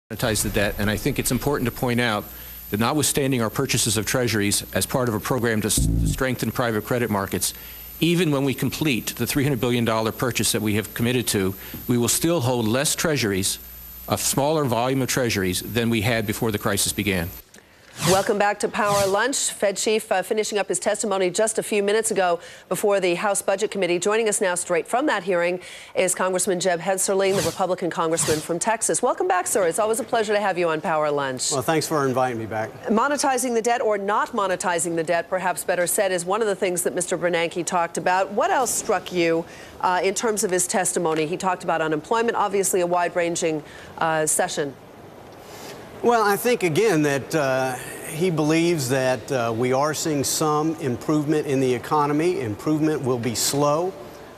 monetize the debt, and I think it's important to point out that notwithstanding our purchases of treasuries as part of a program to strengthen private credit markets, even when we complete the $300 billion purchase that we have committed to, we will still hold less treasuries, a smaller volume of treasuries than we had before the crisis began. Welcome back to Power Lunch. Fed Chief finishing up his testimony just a few minutes ago before the House Budget Committee. Joining us now straight from that hearing is Congressman Hensarling, the Republican congressman from Texas. Welcome back, sir. It's always a pleasure to have you on Power Lunch. Well, thanks for inviting me back. Monetizing the debt, or not monetizing the debt, perhaps better said, is one of the things that Mr. Bernanke talked about. What else struck you in terms of his testimony? He talked about unemployment, obviously a wide-ranging session. Well, I think, again, that he believes that we are seeing some improvement in the economy. Improvement will be slow,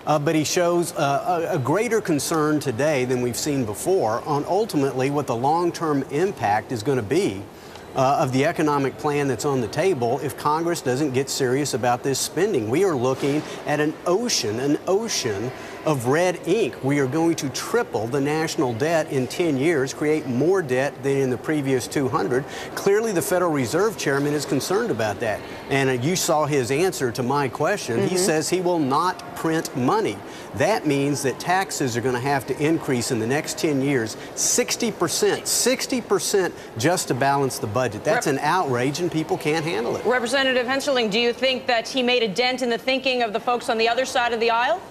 but he shows a greater concern today than we've seen before on ultimately what the long-term impact is going to be of the economic plan that's on the table if Congress doesn't get serious about this spending. We are looking at an ocean of red ink. We are going to triple the national debt in 10 years, create more debt than in the previous 200. Clearly, the Federal Reserve Chairman is concerned about that. And you saw his answer to my question. He says he will not print money. That means that taxes are going to have to increase in the next 10 years 60% just to balance the budget. That's an outrage, and people can't handle it. Representative Hensarling, do you think that he made a dent in the thinking of the folks on the other side of the aisle?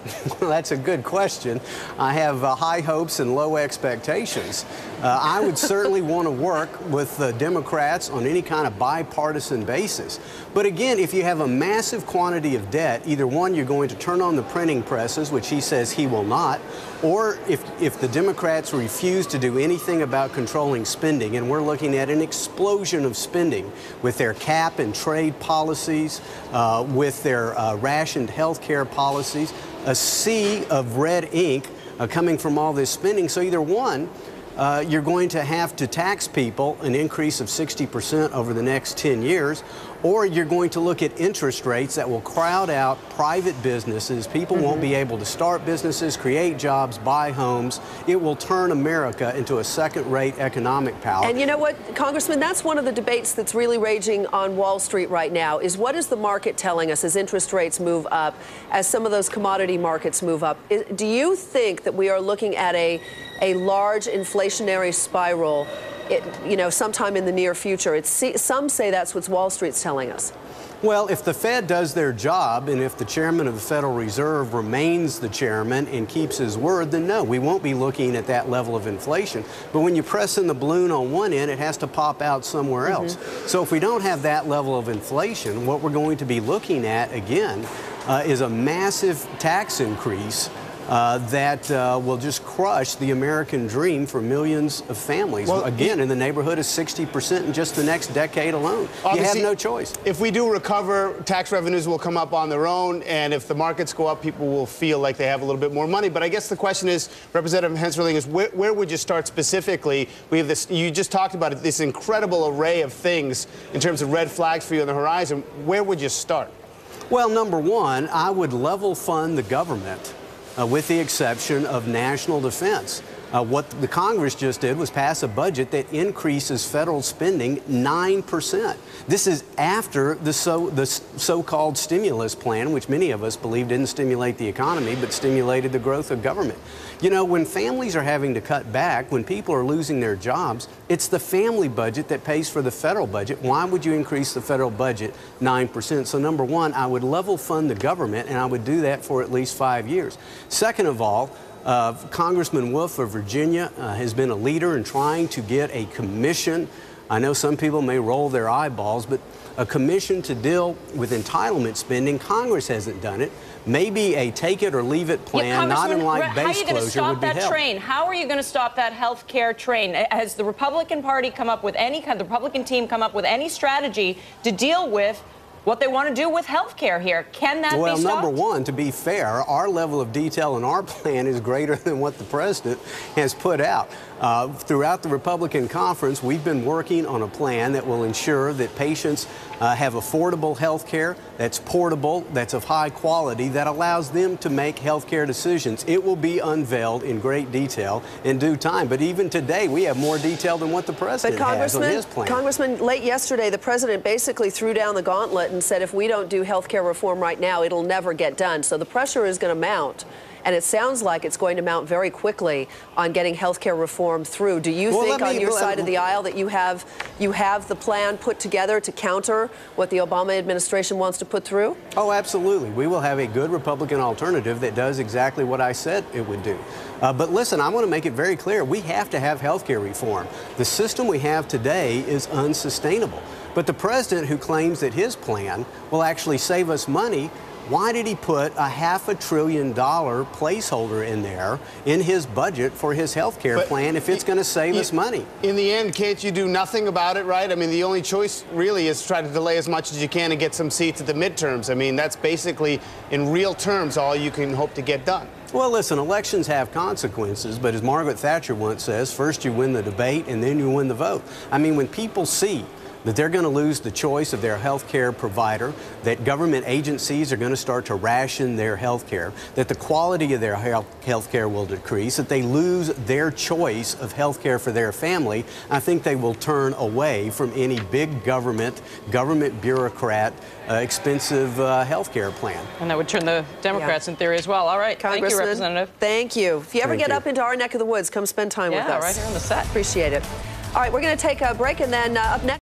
Well, that's a good question. I have high hopes and low expectations. I would certainly want to work with the Democrats on any kind of bipartisan basis. But again, if you have a massive quantity of debt, either one, you're going to turn on the printing presses, which he says he will not, or if the Democrats refuse to do anything about controlling spending, and we're looking at an explosion of spending with their cap and trade policies, with their rationed health care policies, a sea of red ink coming from all this spending. So either one, you're going to have to tax people an increase of 60% over the next 10 years, or you're going to look at interest rates that will crowd out private businesses. People won't be able to start businesses, create jobs, buy homes. It will turn America into a second-rate economic power. And you know what, Congressman, that's one of the debates that's really raging on Wall Street right now, is what is the market telling us as interest rates move up, as some of those commodity markets move up? Do you think that we are looking at a large inflationary spiral, sometime in the near future? Some say that's what Wall Street's telling us. Well, if the Fed does their job, and if the chairman of the Federal Reserve remains the chairman and keeps his word, then no, we won't be looking at that level of inflation. But when you press in the balloon on one end, it has to pop out somewhere else. So if we don't have that level of inflation, what we're going to be looking at, again, is a massive tax increase that will just crush the American dream for millions of families. Well, again, in the neighborhood of 60% in just the next decade alone. You have no choice. If we do recover, tax revenues will come up on their own, and if the markets go up, people will feel like they have a little bit more money. But I guess the question is, Representative Hensarling, is where would you start specifically? We have this, you just talked about it, this incredible array of things in terms of red flags for you on the horizon. Where would you start? Well, number one, I would level fund the government. With the exception of national defense. What the Congress just did was pass a budget that increases federal spending 9%. This is after the so-called stimulus plan, which many of us believe didn't stimulate the economy, but stimulated the growth of government. You know, when families are having to cut back, when people are losing their jobs, it's the family budget that pays for the federal budget. Why would you increase the federal budget 9%? So number one, I would level fund the government, and I would do that for at least 5 years. Second of all, Congressman Wolf of Virginia has been a leader in trying to get a commission. I know some people may roll their eyeballs, but a commission to deal with entitlement spending. Congress hasn't done it. Maybe a take-it-or-leave-it plan, not unlike base closure, would be helpful. How are you going to stop that health care train? Has the Republican Party come up with the Republican team come up with any strategy to deal with what they want to do with health care here? Can that be stopped? Well, number one, to be fair, our level of detail in our plan is greater than what the president has put out. Throughout the Republican conference, we've been working on a plan that will ensure that patients have affordable health care, that's portable, that's of high quality, that allows them to make health care decisions. It will be unveiled in great detail in due time. But even today, we have more detail than what the president has on his plan. Congressman, late yesterday, the president basically threw down the gauntlet and said if we don't do health care reform right now, it'll never get done. So the pressure is going to mount. And it sounds like it's going to mount very quickly on getting health care reform through. Do you think on your side of the aisle that you have the plan put together to counter what the Obama administration wants to put through? Oh, absolutely. We will have a good Republican alternative that does exactly what I said it would do. But listen, I want to make it very clear. We have to have health care reform. The system we have today is unsustainable. But the president, who claims that his plan will actually save us money, why did he put a $500 billion placeholder in there in his budget for his health care plan if it's going to save us money? In the end, can't you do nothing about it, right? I mean, the only choice really is to try to delay as much as you can and get some seats at the midterms. I mean, that's basically, in real terms, all you can hope to get done. Well, listen, elections have consequences, but as Margaret Thatcher once says, first you win the debate and then you win the vote. I mean, when people see that they're going to lose the choice of their health care provider, that government agencies are going to start to ration their health care, that the quality of their health care will decrease, that they lose their choice of health care for their family, I think they will turn away from any big government bureaucrat, expensive health care plan. And that would turn the Democrats in theory as well. All right. Thank you, Representative. Thank you. If you ever get up into our neck of the woods, come spend time with us. Yeah, right here on the set. Appreciate it. All right, we're going to take a break, and then up next.